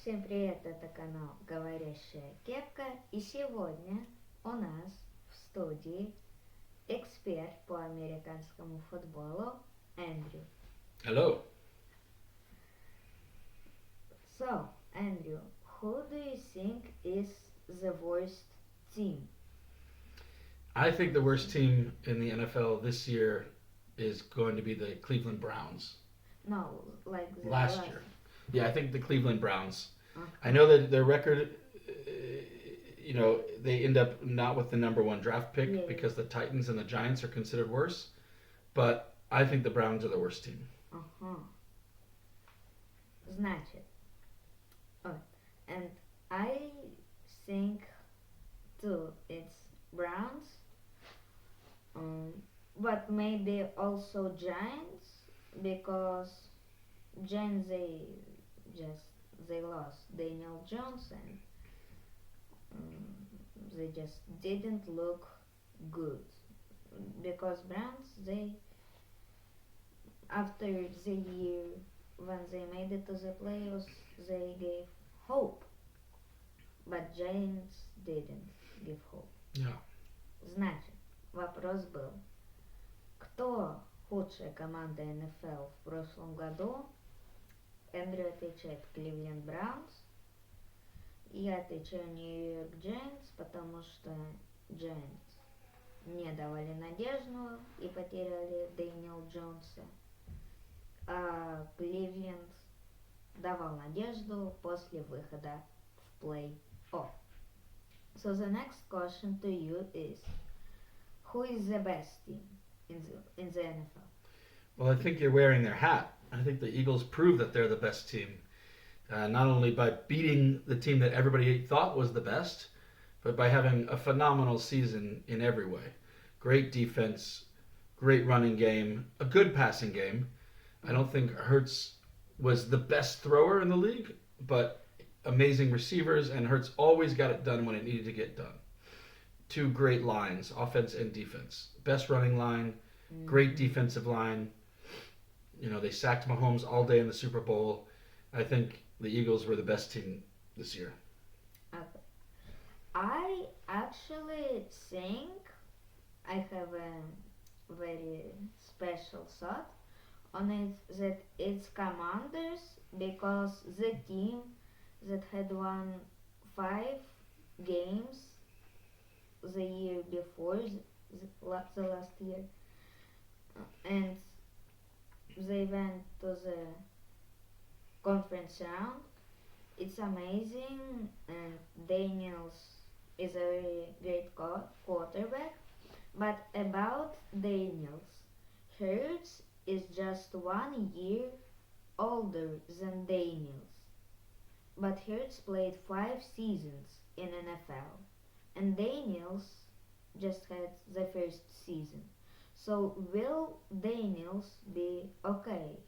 Всем привет, это канал Говорящая Кепка, и сегодня у нас в студии эксперт по американскому футболу Эндрю. Hello. So, Andrew, who do you think is the worst team? I think the worst team in the NFL this year is going to be the Cleveland Browns. No, like the Last last. year. Yeah, I think the Cleveland Browns. I Okay. know that their record, they end up not with the number one draft pick Yeah. because the Titans and the Giants are considered worse. But I think the Browns are the worst team. Uh-huh. Значит, oh, and I think too it's Browns. Um, but maybe also Giants because Giants just they lost Daniel Jones and they just didn't look good because Browns they after the year when they made it to the playoffs they gave hope but Giants didn't give hope. Yeah. Значит, вопрос был, кто худшая команда НФЛ в прошлом году? Эндрю отвечает Кливленд Браунс. Я отвечаю Нью-Йорк Джайантс, потому что Джайантс не давали надежду и потеряли Дэниел Джонса. А Кливленд давал надежду после выхода в плей-офф. So the next question to you is, who is the best team in the NFL? Well, I think you're wearing their hat. I think the Eagles prove that they're the best team. Not only by beating the team that everybody thought was the best, but by having a phenomenal season in every way. Great defense, great running game, a good passing game. I don't think Hurts was the best thrower in the league, but amazing receivers, and Hurts always got it done when it needed to get done. Two great lines, offense and defense. Best running line, great defensive line. They sacked Mahomes all day in the Super Bowl. I think the Eagles were the best team this year. Okay. I actually think I have a very special thought on it that it's Commanders because the team that had won 5 games the year before the last year and they went to the conference round. It's amazing and Daniels is a very great quarterback. But about Daniels, Hurts is just 1 year older than Daniels. But Hurts played 5 seasons in NFL and Daniels just had the first season. So will Daniels be okay?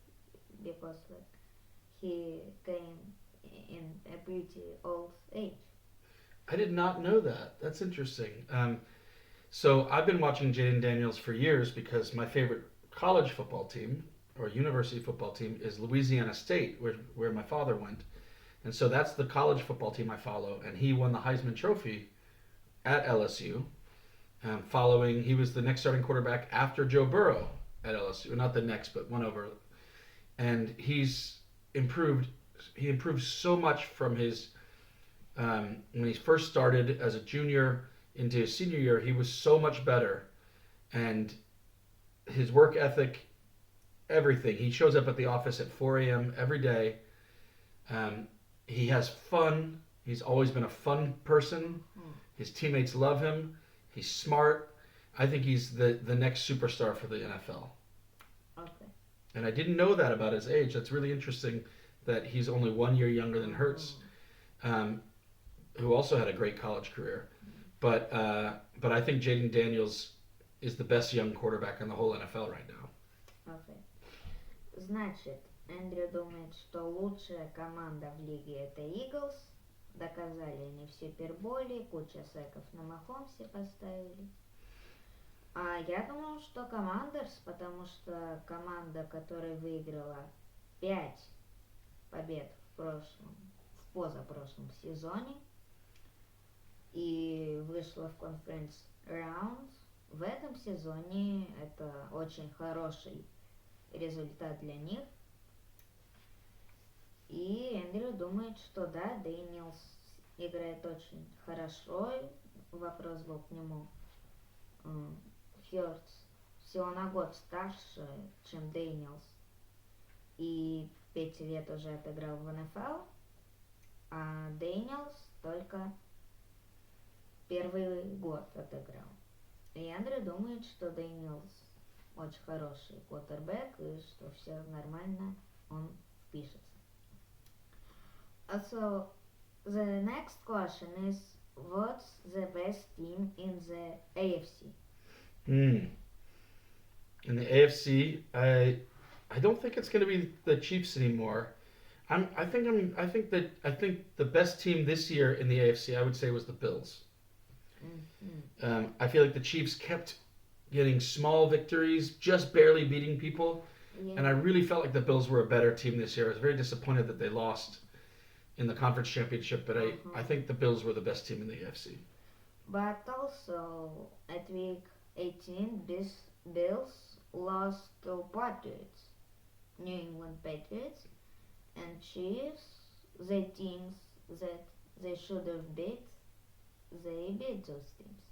Because like he came in a pretty old age. I did not know that. That's interesting. So I've been watching Jaden Daniels for years because my favorite college football team or university football team is Louisiana State, where my father went. And so that's the college football team I follow. And he won the Heisman Trophy at LSU. He was the next starting quarterback after Joe Burrow at LSU. Not the next, but one over. And he's improved. He improved so much from his when he first started as a junior into his senior year. He was so much better, and his work ethic, everything. He shows up at the office at 4 a.m. every day. He has fun. He's always been a fun person. His teammates love him. He's smart. I think he's the next superstar for the NFL. Okay. And I didn't know that about his age. That's really interesting that he's only 1 year younger than Hurts, who also had a great college career. But I think Jaden Daniels is the best young quarterback in the whole NFL right now. Okay. Значит, Эндрю думает, что лучшая команда в лиге это Eagles. Доказали они в Суперболе, куча секов на Махомсе поставили. А я думал, что Командерс, потому что команда, которая выиграла 5 побед в позапрошлом сезоне и вышла в конференц раунд. В этом сезоне это очень хороший результат для них. И Эндрю думает, что да, Дэниелс играет очень хорошо. Вопрос был к нему. Хёртс всего на год старше, чем Дэниелс. И 5 лет уже отыграл в НФЛ. А Дэниелс только первый год отыграл. И Эндрю думает, что Дэниелс очень хороший квотербек и что все нормально, он впишется. So the next question is, what's the best team in the AFC? In the AFC, I don't think it's going to be the Chiefs anymore. I think the best team this year in the AFC, I would say, was the Bills. I feel like the Chiefs kept getting small victories, just barely beating people, and I really felt like the Bills were a better team this year. I was very disappointed that they lost in the conference championship, but I think the Bills were the best team in the AFC. But also at week 18, this Bills lost to Patriots, New England Patriots, and Chiefs, the teams that they should have beat, they beat those teams.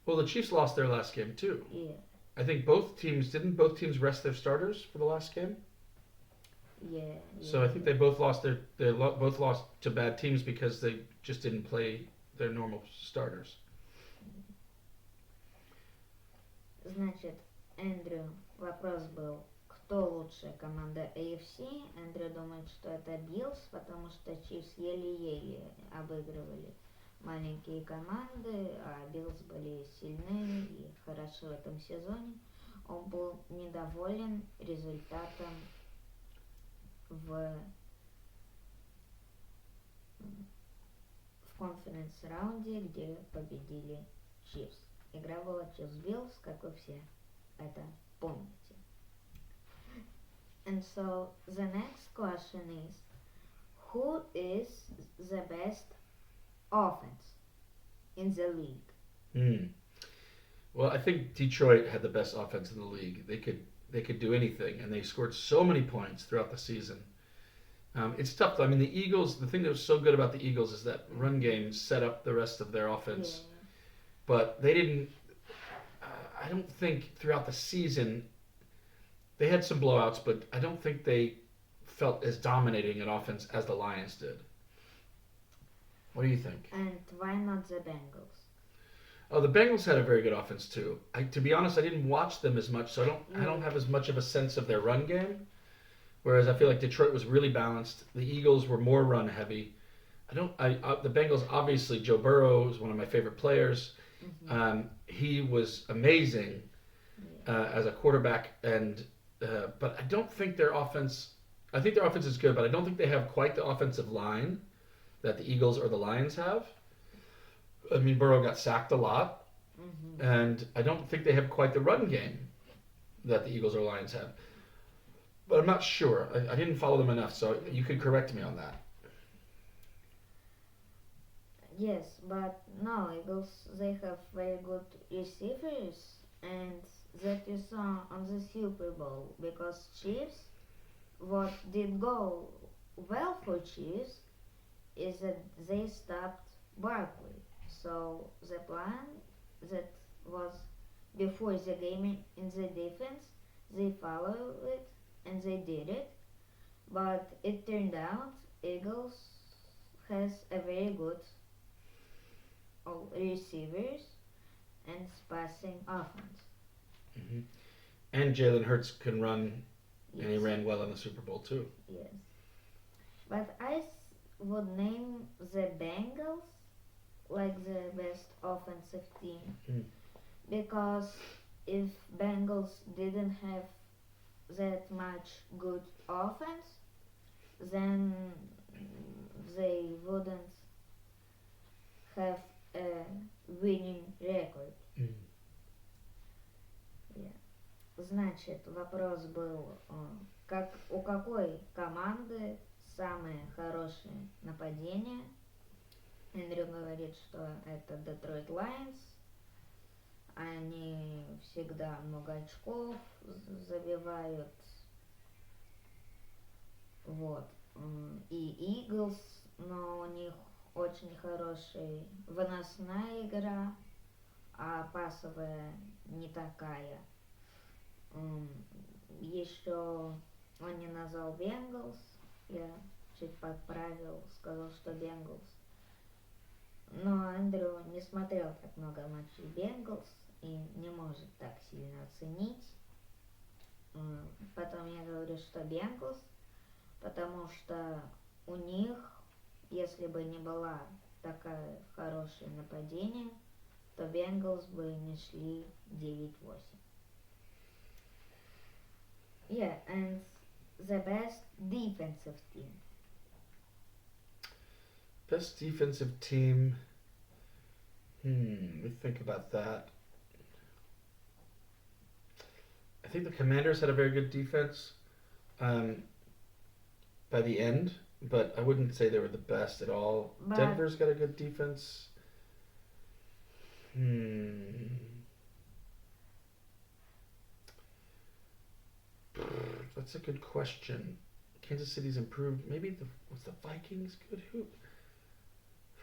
Well, the Chiefs lost their last game too. Yeah. I think both teams rest their starters for the last game? Yeah. So I think they both lost both lost to bad teams because they just didn't play their normal starters. Значит, Эндрю, вопрос был, кто лучшая команда AFC? Эндрю думает, что это Биллс, потому что Чифс еле-еле обыгрывали маленькие команды, а Биллс были сильны и хороши в этом сезоне. Он был недоволен результатом в конференц-раунде, где победили Чифс. Игра была Чифс-Биллс, как вы все это помните. And so the next question is, who is the best offense in the league? Well, I think Detroit had the best offense in the league. They could do anything, and they scored so many points throughout the season. It's tough. I mean, the Eagles. The thing that was so good about the Eagles is that run game set up the rest of their offense. Yeah. But they didn't. I don't think throughout the season they had some blowouts, but I don't think they felt as dominating an offense as the Lions did. What do you think? And why not the Bengals? Oh, the Bengals had a very good offense too. To be honest, I didn't watch them as much, so I don't have as much of a sense of their run game. Whereas I feel like Detroit was really balanced. The Eagles were more run heavy. The Bengals, obviously, Joe Burrow is one of my favorite players. He was amazing as a quarterback, but I don't think their offense. I think their offense is good, but I don't think they have quite the offensive line that the Eagles or the Lions have. I mean, Burrow got sacked a lot, and I don't think they have quite the run game that the Eagles or Lions have. But I'm not sure. I didn't follow them enough, so you could correct me on that. Yes, but no, Eagles, they have very good receivers, and that you saw on the Super Bowl, because Chiefs, what did go well for Chiefs is that they stopped Barkley. So the plan that was before the game in the defense, they followed it and they did it, but it turned out Eagles has a very good receivers and passing offense. And Jalen Hurts can run, Yes. and he ran well in the Super Bowl too. Yes, but I would name the Bengals like the best offensive team, because if Bengals didn't have that much good offense, then they wouldn't have a winning record. Значит, вопрос был, у какой команды самое хорошее нападение. Эндрю говорит, что это Детройт Лайонс. Они всегда много очков забивают. Вот. И Eagles, но у них очень хорошая выносная игра, а пасовая не такая. Еще он не назвал Bengals, я чуть подправил, сказал, что Bengals. Но Эндрю не смотрел так много матчей Bengals и не может так сильно оценить. Потом я говорю, что Bengals, потому что у них, если бы не была такая хорошее нападение, то Bengals бы не шли 9-8. Yeah, and the best defensive team. Best defensive team. Let me think about that. I think the Commanders had a very good defense by the end, but I wouldn't say they were the best at all. But Denver's got a good defense. That's a good question. Kansas City's improved. Maybe was the Vikings good?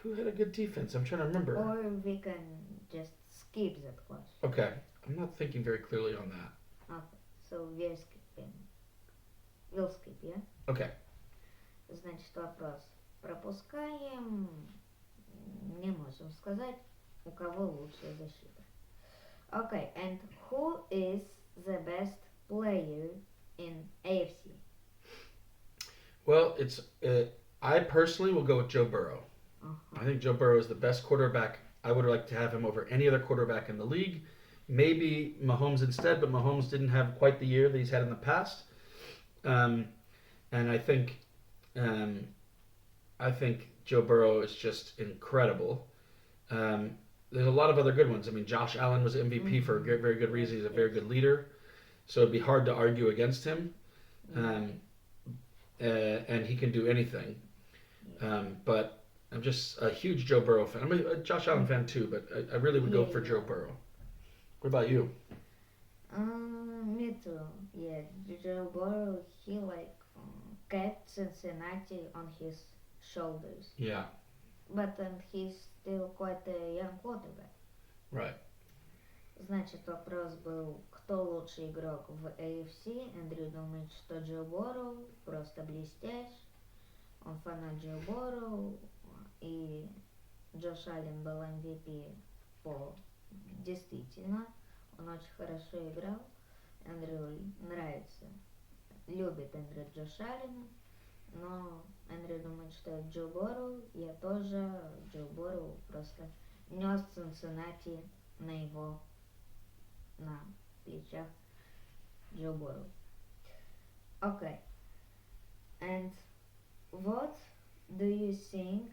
Who had a good defense? I'm trying to remember. Or we can just skip that question. Okay, I'm not thinking very clearly on that. Okay, so we're skipping. We'll skip, yeah? Okay. Значит, вопрос пропускаем. Не можем сказать, у кого лучшая защита. Okay, and who is the best player in AFC? Well, I personally will go with Joe Burrow. I think Joe Burrow is the best quarterback. I would like to have him over any other quarterback in the league. Maybe Mahomes instead, but Mahomes didn't have quite the year that he's had in the past. And I think Joe Burrow is just incredible. There's a lot of other good ones. I mean, Josh Allen was MVP for a very good reason. He's a very good leader. So it'd be hard to argue against him. And he can do anything. But I'm just a huge Joe Burrow fan. I'm a Josh Allen fan too, but I really would go for Joe Burrow. What about you? Me too. Yeah, Joe Burrow, he kept Cincinnati on his shoulders. Yeah. But he's still quite a young quarterback. Right. Значит, вопрос был, кто лучший игрок в AFC. Эндрю думает, что Джо Борроу просто блестящий. Он фанат Джо Борроу. И Джош Аллен был MVP действительно. Он очень хорошо играл. Эндрю нравится. Любит Эндрю Джош Аллена. Но Эндрю думает, что это Джо Борроу. Я тоже. Джо Борроу просто нес Цинциннати на плечах Джо Борроу. Okay. And what do you think,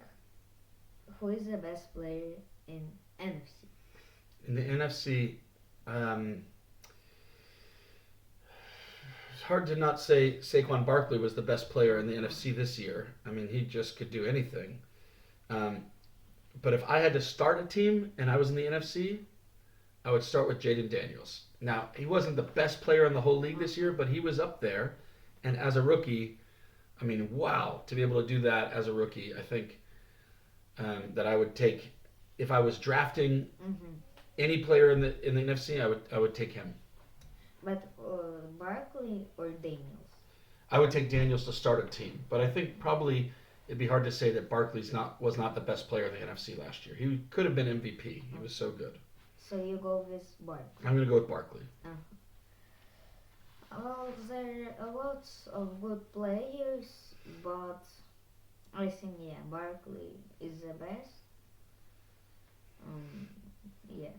who is the best player in NFC? In the NFC, it's hard to not say Saquon Barkley was the best player in the NFC this year. I mean, he just could do anything. But if I had to start a team and I was in the NFC, I would start with Jaden Daniels. Now, he wasn't the best player in the whole league this year, but he was up there. And as a rookie, I mean, wow, to be able to do that as a rookie, I think that I would take, if I was drafting any player in the NFC, I would take him. But Barkley or Daniels? I would take Daniels to start a team, but I think probably it'd be hard to say that Barkley was not the best player in the NFC last year. He could have been MVP. He was so good. So you go with Barkley? I'm going to go with Barkley. Well, there are lots of good players, but I think, Barkley is the best. Yeah.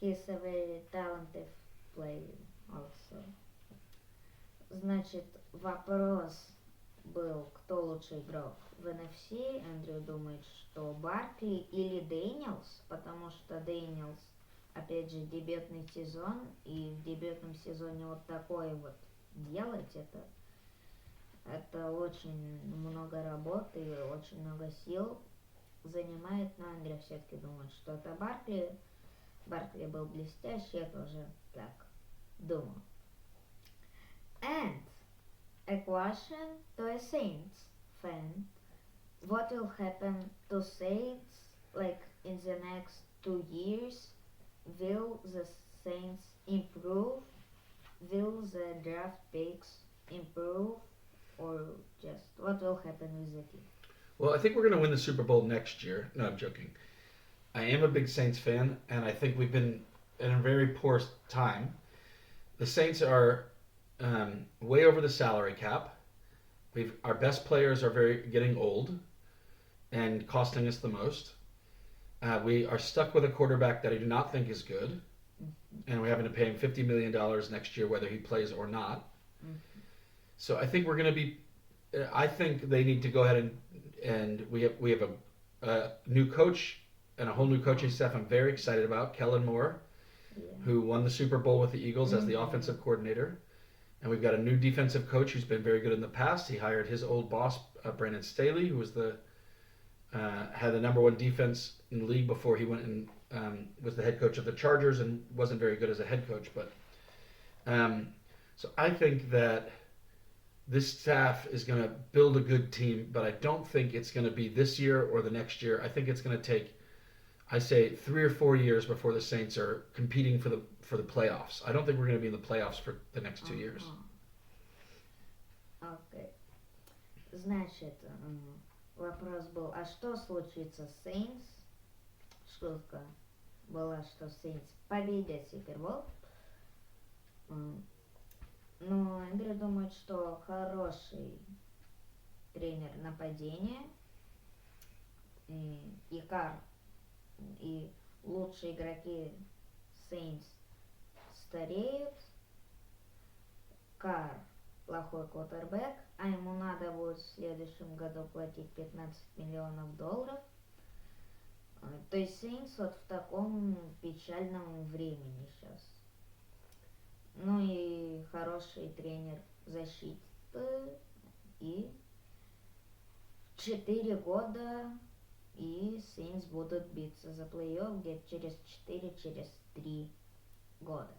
He's a very talented player also. Значит, вопрос был, кто лучший игрок в NFC. Эндрю думает, что Баркли или Дэниелс, потому что Дэниелс, опять же, дебютный сезон, и в дебютном сезоне вот такое вот делать, это Это очень много работы и очень много сил занимает, но Эндрю все-таки думает, что это Баркли. Баркли был блестящий, я тоже так думаю. And a question to a Saints fan. What will happen to Saints like in the next 2 years? Will the Saints improve? Will the draft picks improve? Or just what will happen with the team? Well, I think we're going to win the Super Bowl next year. No, I'm joking. I am a big Saints fan, and I think we've been in a very poor time. The Saints are way over the salary cap. Our best players are very getting old and costing us the most. We are stuck with a quarterback that I do not think is good, and we're having to pay him $50 million next year, whether he plays or not. So I think we're going to be. I think they need to go ahead and we have a new coach and a whole new coaching staff. I'm very excited about Kellen Moore, who won the Super Bowl with the Eagles as the offensive coordinator, and we've got a new defensive coach who's been very good in the past. He hired his old boss, Brandon Staley, who was had the #1 defense in the league before he went and was the head coach of the Chargers and wasn't very good as a head coach. But so I think that this staff is going to build a good team, but I don't think it's going to be this year or the next year. I think it's going to take, I say, 3 or 4 years before the Saints are competing for the playoffs. I don't think we're going to be in the playoffs for the next 2 years. Окей. Значит, вопрос был, а что случится с Saints? Шутка была, что Saints победят Супербол. Но Эндрю думает, что хороший тренер нападения и лучшие игроки Saints стареют. Карр плохой квотербек, а ему надо будет в следующем году платить $15 миллионов. То есть Saints вот в таком печальном времени сейчас. Ну и хороший тренер защиты. И 4 года и Saints будут биться за плей-офф где-то через 4-3 года.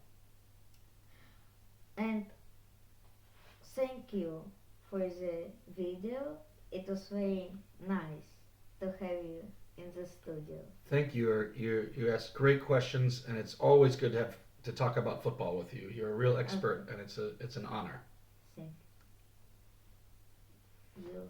And thank you for the video. It was very nice to have you in the studio. Thank you. You asked great questions, and it's always good to talk about football with you. You're a real expert, and it's an honor. Thank you.